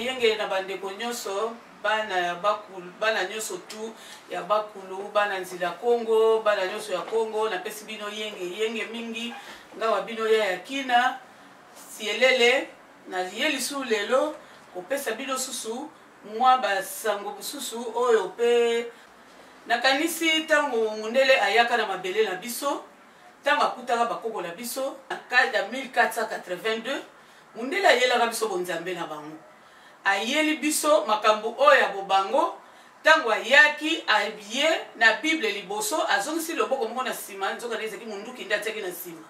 yenge na bandeko nyonso bana ya bakulu bana nyonso tu ya bakulu bana nzila Kongo bana nyonso ya Kongo na pesi bino yenge mingi ngawa bino ya kina sielele na yeli su lelo ko pesa bino susu mwa basango bususu oyo pe nakanisi tango mundele ayaka na mabele na biso tango akutaka bakoko na biso akada 1482 mundele ayelaka biso bonzambe na bango ayeli biso makambo oyo ya bobango tango ayaki abie na Bible liboso azongisi loboko moko na sima nzoka ezaki munduki ndatiaki na sima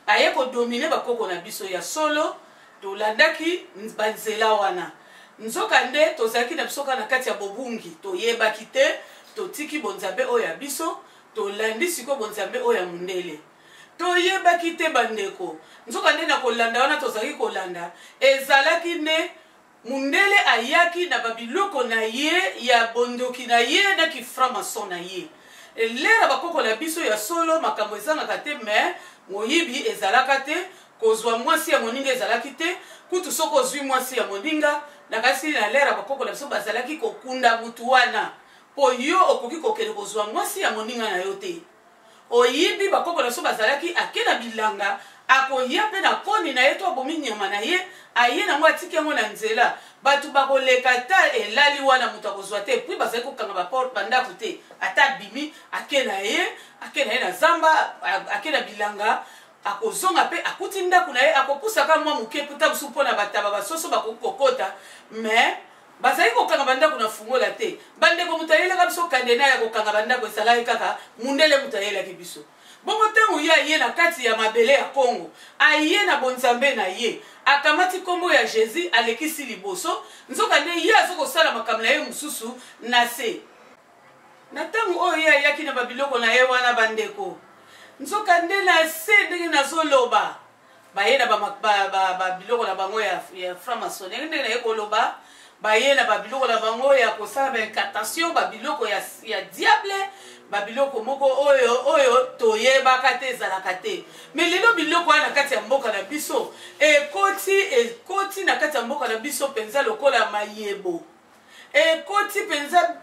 aye ko dominer bakoko na biso ya solo tolandaki banzela wana nzoka nde tozalaki na biso na kati ya bobungi toyebaki te totiki bonzambe oyo ya biso tolandi siko bonzambe oyo ya mundele toyebaki te bandeko nzoka nde na kolanda wana tozalaki kolanda ezalaki ne mundele ayaki na babiloko na ye ya bondoki na ye na kiframason na ye lera bakoko na biso ya solo makambo ezangaka te me moyibi ezalaka te kozwa mwasi ya moninga ezalaki te kutu soko ozwi mwasi ya moninga na kasi na lera bakoko na biso bazalaki kokunda mutu wana po yo okoki kokende kozwa mwasi ya moninga na yo te oyibi bakoko na biso bazalaki akena bilanga akoya pe na koni na ye to abomi nyama na ye aye na mwa atiki yango na nzela batu bakoleka ta elali wana mutu akozwa te puis bazalaki kokanga baporte bandako te ata bimi akena ye na zamba akena bilanga akozonga pe akuti ndako na ye akopusaka mwa muke puta musu mpona bataba basoso bakoki kokota mais bazali kokanga bandako na fungola te bandeko mutu ayelaka biso kandena ya kokanga bandako esalaki kaka mundele mutu ayelaki biso bongo ntango ye aye na kati ya mabele ya Kongo aye na bonzambe na ye akamati kombo ya Jésus alekisi liboso nzoka nde ye azokosala makambo na ye mosusu na se na ntango oyo ye ayaki na babiloko na ye wana bandeko nzoka nde na se ndenge nazoloba baye na babiloko na bango ya franc-maçon ndenge na ye koloba baye na babiloko na bango ya kosala baincantation babiloko ya diable babiloko moko oyo toyebaka te ezalaka te mais lelo biloko wana na kati ya mboka na biso ekoti na kati ya mboka na biso penza lokola mayebo ekoti penza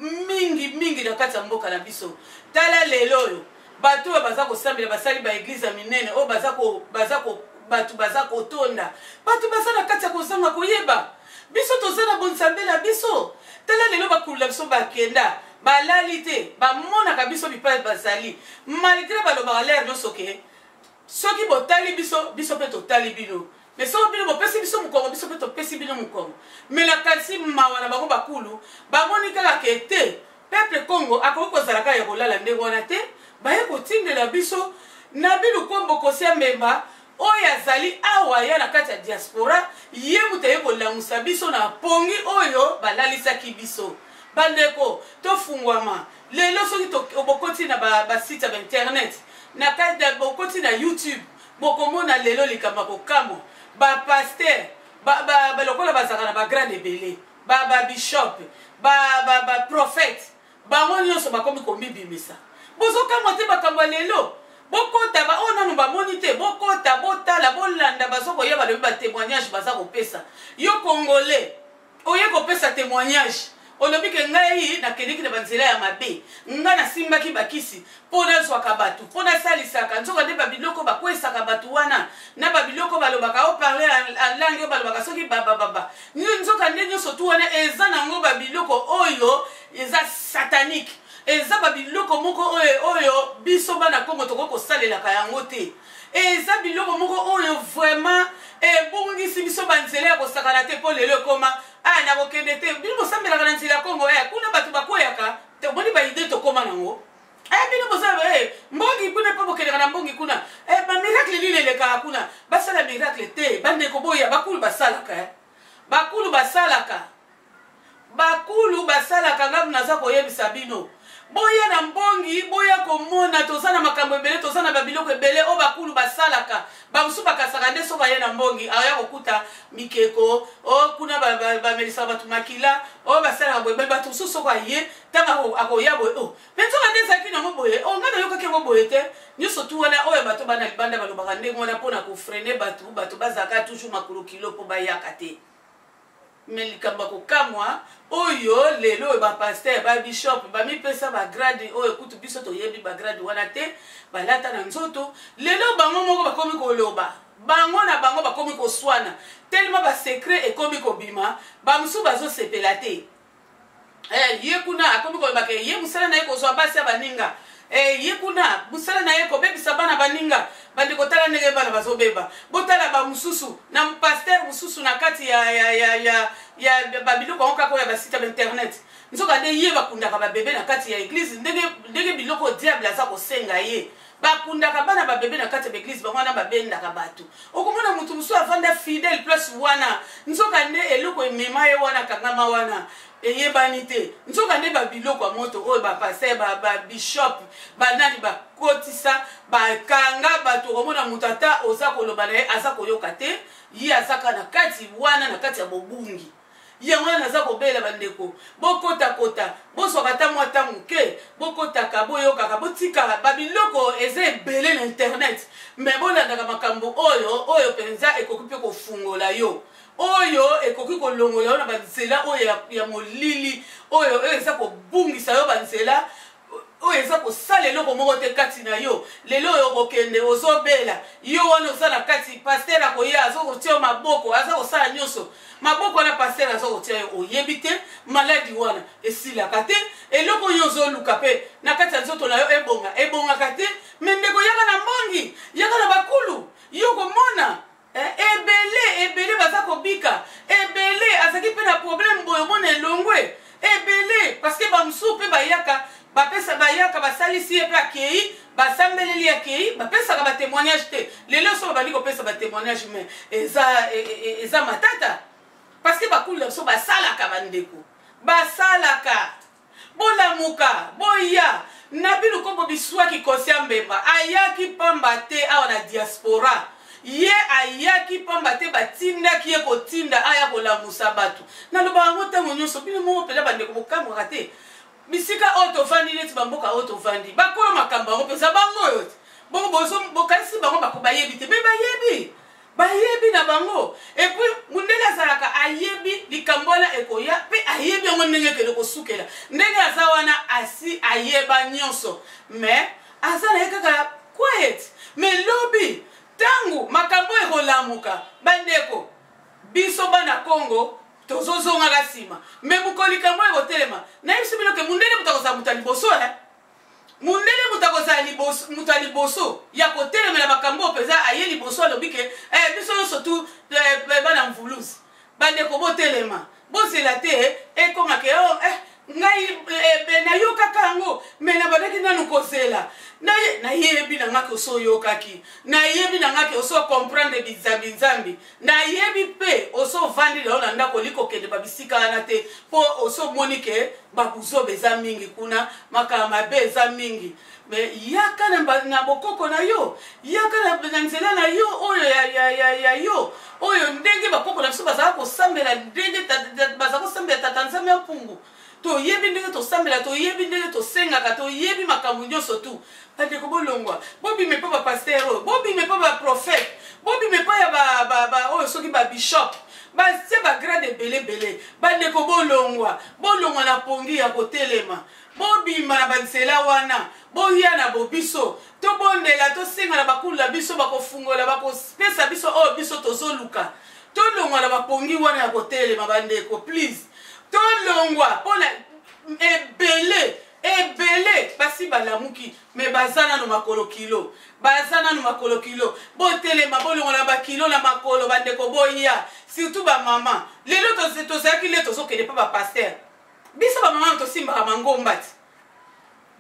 mingi na kati ya mboka na biso tala lelo oyo bato oyo baza kosambela basali ba eglize minene oyo bato baza kotonda bato baza na kati ya kozanga koyeba biso toza na bonzambe na biso tala lelo bakulu na biso bakenda balali te bamonaka biso bipai bazali malgré balobaka lere nyonso ke soki botali biso mpe totali bino mais soki bino bopesi biso mokongo biso mpe topesi bino mokongo mais na kasi mawa na bango bakulu bamoni kaka ke te peuple Congo akoki kozalaka ya kolala ndenge wana te baye kotindela biso na bilukombo kosia mbemba oyo azali awa ya na kati ya diaspora ye mutu aye kolamusa biso na pongi oyo balalisaki biso bandeko tofungwama lelo soki bokoti na basite ya internet na kati ya bokoti na YouTube bokomona lelo likambo kokamo bapaster balokola bazaka na bagrande ebele babishop baprofete bango nyonso bakomi komibimisa bozokamwa te makambo ya lelo bokota oyo nanu bamoni te bokota botala bolanda bazokoya balobi batémoignage baza kopesa yo congolais oye kopesa témoignage olobi ke ngai nakendeki na banzela ya mabe ngai nasimbaki bakisi mpo nazwaka bato mpo nasalisaka nzoka nde babiloko bakwesaka bato wana na babiloko balobaka oparle alange oyo balobaka soki babababa nzoka nde nyonso tu wana eza nango babiloko oyo eza satanique eza babiloko moko oyo biso bana Kongo tokoki kosalelaka yango te eza biloko moko oyo vraiment ebongisi biso banzela ya kosakana te mpo lelo ekoma nakokende te bino bosambelaka na nzela ya Kongo kuna bato bakweyaka tomoni baide tokoma nango bino bosala mbongi kuna mpo bokendeka na mbongi kuna bamiracle nini elekaka kuna basala miracle te bandeko boya bakulu basalaka bakulu basalaka ngamu naza koyebisa bino boya na mbongi boya komona toza na makambo ebele toza na babiloko ebele o bakulu basalaka bamusu bakasaka nde so baye na mbongi aya kokuta mikeko o kuna bamelisa bato makila o basalaka boye bato mosusu soko aye tanga akoya boye o menzoka nde ezalaki nango boye o ngai nayokaki yango boye te nyonso tu wana oyo bato bana libanda balobaka ndenge wana mpona kofrene bato bazalaka toujours makolo kilo mpo bayaka te me likambo kokamwa oyo lelo ba pasteur ba bishop ba mipesa ba grade oyo kutu biso to yebi ba grade wana te balata na nzoto lelo bango moko bakomi koloba bango na bango bakomi koswana tellement ba secret ekomi kobima ba musu bazo sepela te ye kuna akomi koloba ke ye musala na ye kozwa basi baninga ye kuna musala na ye kobebisa bana baninga bandi kotala ndenge bana bazobeba botala ba mususu na pasteur mususu na kati ya babiloko onka ya basite ya internet nzoka nde ye bakundaka babebe na kati ya église ndenge biloko diable aza kosenga ye bakundaka bana babebe na kati ya église bango wana babendaka bato okomona mutu musu avanda fidèle place wana nzoka nde eloko emema ye wana kangama wana eyebani te nzoka nde babiloko ya moto oyo bapasteur babishop banani bakotisa bakanga bato okomona mutu ata oza koloba na ye aza koyoka te ye azaka na kati wana na kati ya bobungi yango wana naza kobela bandeko bokotakota boswaka ta mwa ta moke bokotaka boyokaka botikaka babiloko eza ebele na internet me bolandaka makambo oyo mpenza ekoki mpe kofungola yo oyo ekoki kolongola yo na banzela oyo ya molili oyo eza kobungisa yo banzela oyo eza kosala eloko moko te kati na yo lelo oyo okokende ozobela yo wana oza na kati pasteur akoya azokotia yo maboko aza kosala nyonso maboko wana pasteur azokotia yo oyebi te maladi wana esilaka te eloko oyo ozoluka mpe na kati ya nzoto na yo ebongaka te me ndeko yaka na mbongi yaka na bakulu yo komona ebele baza kobika ebele azaki mpe na problème boyo mona elongwe ebele parceke bamosusu mpe bapesa bayaka basalisi ye mpe akei basambeleli akei bapesaka batémoignage te lelo so babandi kopesa batémoignage me eza matata parceke bakulu na biso basalaka bandeko basalaka bolamuka boya na bino kombo biswaki kosia mbemba ayaki pamba te awa na diaspora ye ayaki pamba te batindaki ye kotinda aya kolamusa bato naloba yango ntango nyonso bino moko mpenza bandeko bokambwaka te bisika oyo tovandi neti bamboka oyo tovandi bakolo makambo yango mpenza bango oyo te bongo bokanisi bango bako bayebi te me bayebi na bango epuis mundele azalaka ayebi likambo wana ekoya mpe ayebi yango ndenge ekende kosukela ndenge aza wana asi ayeba nyonso me aza na ye kaka quiet me lobi tangu makambo ekolamuka bandeko biso bana Congo tozozongaka nsima me mokolikambo ekotelema nayebisi bino ke mundele moto akozala moto ya liboso mundele moto akozala moto ya liboso ya kotelemela makambo mpenza aye liboso alobi ke biso nyonso tu bana mvuluzi bandeko botelema bozela te ekomake ngai nayokaka yango me nabandaki nanu kozela nayebi na ngaki osoyokaki nayebi na ngaki osokomprendre bizambi nzambi nayebi mpe osovandila oyo na ndako likokende babisika wana te mpo osomoni ke babuzobe eza mingi kuna makala mabe eza mingi me yaka na bokoko na yo yaka na nzela na yo oyo ya yo oyo ndenge bakoko na biso bazala kosambela ndenge bazala kosambela tata nzambe ya mpungu toyebi ndenge tosambela toyebi ndenge tosengaka toyebi makambo nyonso tu bandeko bolongwa bobime mpo bapasteur oyo bobime mpo baprofete bobime mpo ya oyo soki babishop batie bagrade ebelebele bandeko bolongwa na pongi ya kotelema bobima na banzela wana boya na bobiso tobondela tosenga na bakulu na biso bakofungola bakopesa biso oyo biso tozoluka tolongwa na bapongi wana ya kotelema bandeko please tolongwa mpona ebele basi balamuki me baza nano makolo kilo botelema bolongola bakilo na makolo bandeko boya surtout bamama lelo tozalaki le tozokende mpa bapaster biso bamama tosimbaka mangomba ti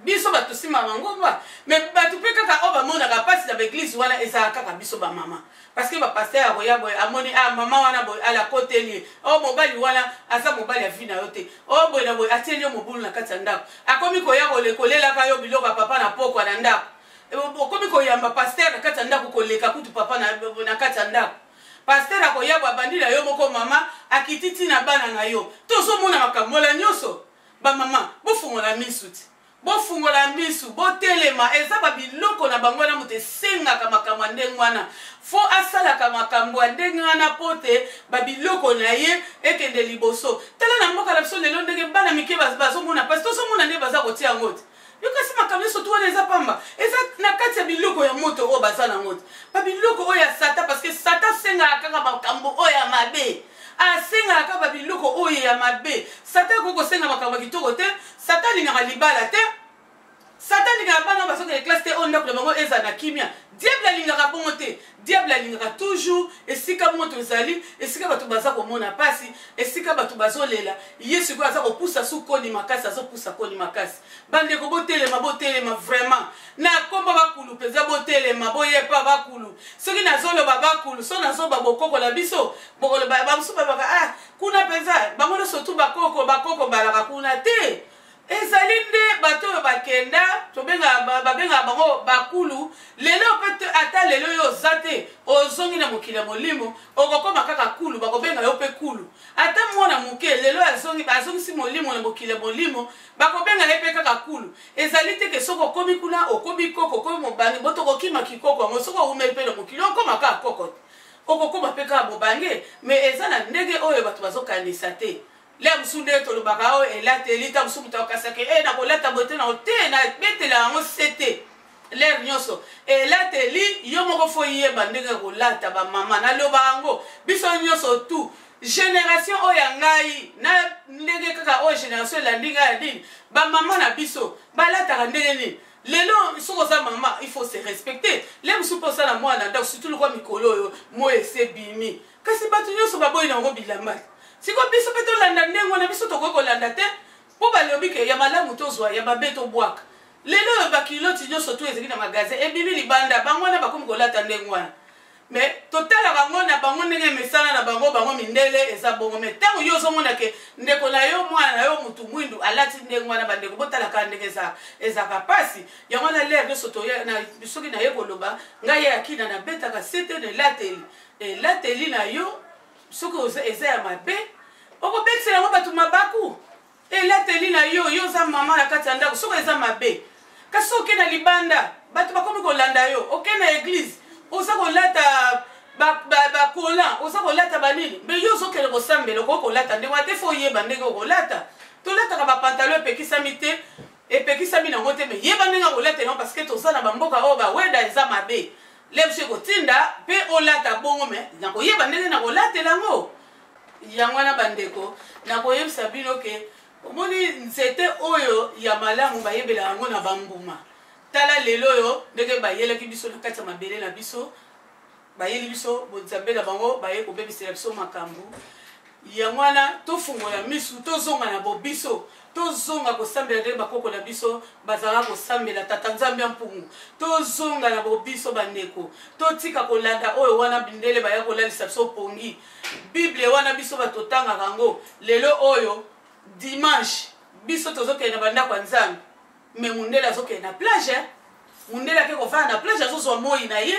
biso batosimaka mangomba me bato mpe kaka oyo bamonaka mpasi na baeglise wana ezala kaka biso bamama parce que bapaster akoya boye amoni mama wana boye alakoteli oyo mobali wana aza mobali ya vi na yo te oyo boye na boye atieli yo mobulu na kati ya ndako akomi koya kolelaka yo biloko ya papa na pokwa na ndako okomi koyamba paster na kati ya ndako koleka kutu papa na kati ya ndako paster akoya babandi na yo moko mama akititi na bana na yo tozomona makambo la nyonso bamama bofungola misu ti bofungola misu botelema eza babiloko na bango na moto esengaka makambo ya ndenge wana fo asalaka makambo ya ndenge wana po te babiloko na ye ekende liboso tala na mboka na biso lelo ndenge bana mike bazomona pasi tozomona nde baza kotia yango te yokasi makambo nyonso tu wana eza pamba eza na kati ya biloko ya moto oyo baza nango te babiloko oyo ya satan parceke satan asengaka kaka makambo oyo ya mabe asengaka kaka babiloko oyo ya mabe satan akoki kosenga makambo ya kitoko te satan alingaka libala te satan alingaka bana bazokende classe te oyo ndako na bango eza na kimia diable alingaka bongo te diable alingaka toujours esika bongo tozali esika bato baza komona pasi esika bato bazolela ye sikoyo aza kopusa su koni makasi azopusa koni makasi bandeko botelema vraiment na kombo bakulu mpenza botelema boyepa bakulu soki nazoloba bakulu so nazoba bokoko na biso bamosu babaka kuna mpenza bango nyonso tu bakoko balaka kuna te ezali nde bato oyo bakenda babengaka bango bakulu lelo mpe ata lelo yo oza te ozongi na mokili ya molimo okokoma kaka kulu bakobenga yo mpe kulu ata mwana moke lelo azongisi molimo na mokili ya molimo bakobenga ye mpe kaka kulu ezali te ke soki okomi kuna okomi koko okomi mobange botokokima kikoko yango soki oumeli mpe na mokili okoma kaka koko te okokoma mpe kaka mobange me eza na ndenge oyo bato bazokanisa te le musu nde tolobaka oyo elateli ta musu mutu akasake nakolata bote na te na betela yango sete lere nyonso elateli yo moko fo yeba ndenge kolata bamama naloba yango biso nyonso tu génération oyo ya ngai na ndenge kaka oyo génération elandi ngai ya nini bamama na biso balataka ndenge nini lelo soki oza mama il faut se respecter le musu mpe osala mwana ndako surtout lokwa mikolo oyo mo esebimi kasi bato nyonso baboyi nango bilamba siko biso mpe tolanda ndenge wana biso tokoki kolanda te mpo balobi ke ya malamu tozwa ya babe tobwaka lelo oyo bakiloti nyonso tu ezali na magasin ebimi libanda bango wana bakomi kolata ndenge wana me totalaka bango na bango ndenge mesana na bango mindele eza bongo me ntango yo ozomona ke ndeko na yo mwana na yo mutu mwindu alati ndenge wana bandeko botalaka ndenge ezaka pasi yango wana lere nyonso soki na ye koloba ngai ye akina nabetaka sete na elateli na yo soki eza ya mabe okobekisela yango bato mabaku elateli na yo oza mama na kati ya ndako soki eza mabe kasi oke na libanda bato bakomi kolanda yo oke na eglise oza kolata bakolan oza kolata banini me yo ozokende kosambela okoki kolata ndenge wana te fo oyeba ndenge okolata tolataka bapantalo epekisami te epekisami nango te me yeba ndenge akolata yango parceke toza na bamboka oyo baweda eza mabe lebso ekotinda mpe olata bongo me nakoyeba ndenge nakolatela yango yango wana bandeko nakoyebisa bino ke omoni nzete oyo ya malamu bayebela yango na bambuma tala lelo oyo ndenge bayelaki biso na kati ya mabele na biso bayeli biso bonzambe na bango baye kobebisela biso makambo yango wana tofungola misu tozonga na bobiso tozonga kosambela ndenge bakoko na biso bazalaka kosambela tata nzambe ya mpungu tozonga na bobiso bandeko totika kolanda oyo wana bindele baya kolalisa biso pongi bible wana biso batotangaka yango lelo oyo dimanche biso tozokende na bandako ya nzambe me mundele azokende na plage mundele ake kofanda na plage azozwa moi na ye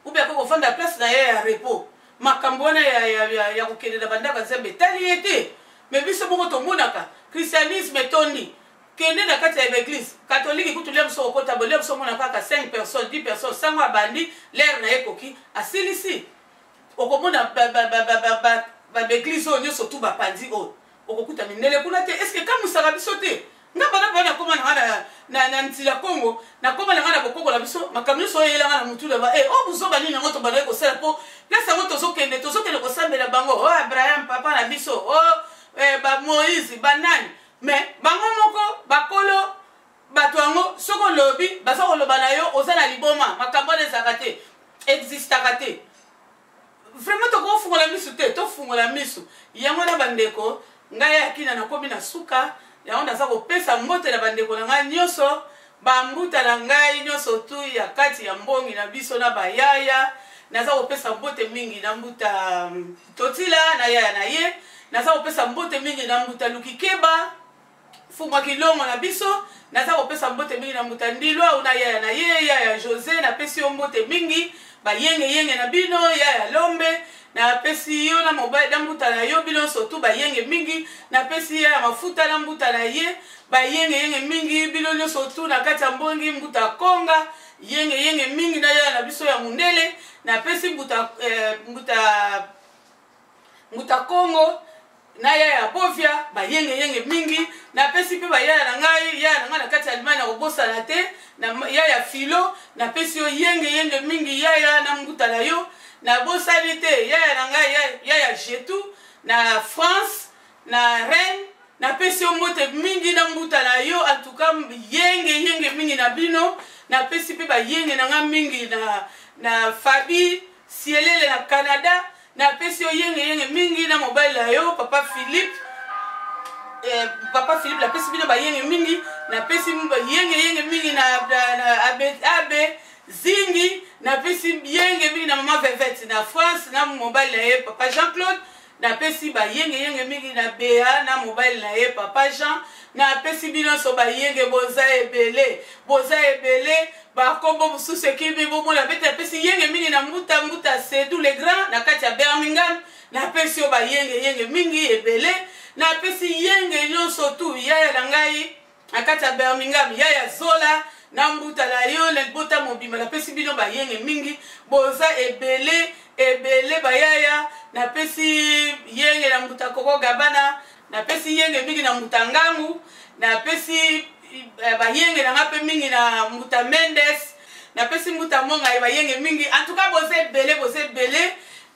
ube ake kofanda na place na ye ya repos makambo wana ya kokende na bandako ya nzambe etali ye te me biso moko tomonaka christianisme etondi kende na kati ya eglise katolike kutu lia biso kokota bo lia biso omona kaka 5 personnes 10 personnes sango abandi lere na ye koki asilisi okomona baeglise oyo nyonso tu bapandi oyo okokuta mindele kuna te eske kamusaka biso te nga bana bana nakoma nanga na nzila Kongo nakoma nanga na bokoko na biso makambo nyonso oyo eyelanga na mutu laba o buzoba nini yango tobandaki kosala mpo place yango tozokende kosambela bango o Abraham papa na biso o Moïse banani me bango moko bakolo bato yango soki olobi baza koloba na yo oza na liboma makambo wana ezalaka te existaka te vraiment tokofungola misu te tofungola misu yango na bandeko ngai akina nakomi na suka yango naza kopesa mbote na bandeko na ngai nyonso bambuta na ngai nyonso tu ya kati ya mbongi na biso na bayaya naza kopesa mbote mingi na mbuta totila na yaya na ye naza kopesa mbote mingi na mbuta lukikeba fungwa kilongo na biso naza kopesa mbote mingi na mbuta ndilwa una yaya na ye yaya José napesi yo mbote mingi yenge na bino ya lombe na pesi yo na mobile na mbuta na yo bino surtout yenge mingi na pesi ya mafuta na mbuta na ye yenge mingi bino surtout na kati ya mbongi mbuta konga yenge mingi na ya na biso ya mundele na pesi mbuta kongo na ya bovia yenge mingi na pesi pe ya na ngai na kati ya limai na kobosa na te na ya filo na pesi yo yenge mingi ya na mbuta na yo na bosali te ya na ngai ya jetu na France na Rennes na pesi yo mote mingi na mbuta na yo en tout cas yenge mingi na bino na pesi pe yenge na nga mingi na Fabi Sielele na Canada na pesi yo yenge mingi na mobile na yo Papa Philippe la pesi bino yenge mingi na pesi yenge mingi na abe zingi na pesi yenge mingi na Mama Vevette na France na mobile na ye Papa Jean-Claude na pesi yenge mingi na Bea na mobile na ye Papa Jean na pesi bino so yenge boza ebele bakombo mususu ekibi bomona bete pesi yenge mingi na mbuta Sedou le Grand na kati ya Birmingham na pesi yo yenge mingi ebele na pesi yenge nyonso tu ya na ngai na kati ya Birmingham ya Zola na mbuta na yo na bota mobima na pesi bino yenge mingi boza ebele bayaya na pesi yenge na mbuta Koko Gabana na pesi yenge mingi na mbuta Ngangu na pesi yenge na ngape mingi na mbuta Mendes na pesi mbuta Monga yenge mingi en tout cas boza ebele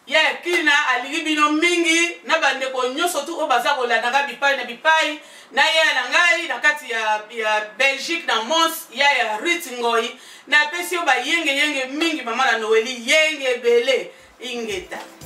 ya kina aligi bino mingi na bandeko nyonso tu obaza kolandaka bipai na ya na ngai na kati ya Belgique na Mons ya Ruth Ngoi na pesi yo yenge mingi mama na Noeli yenge ebele ingeta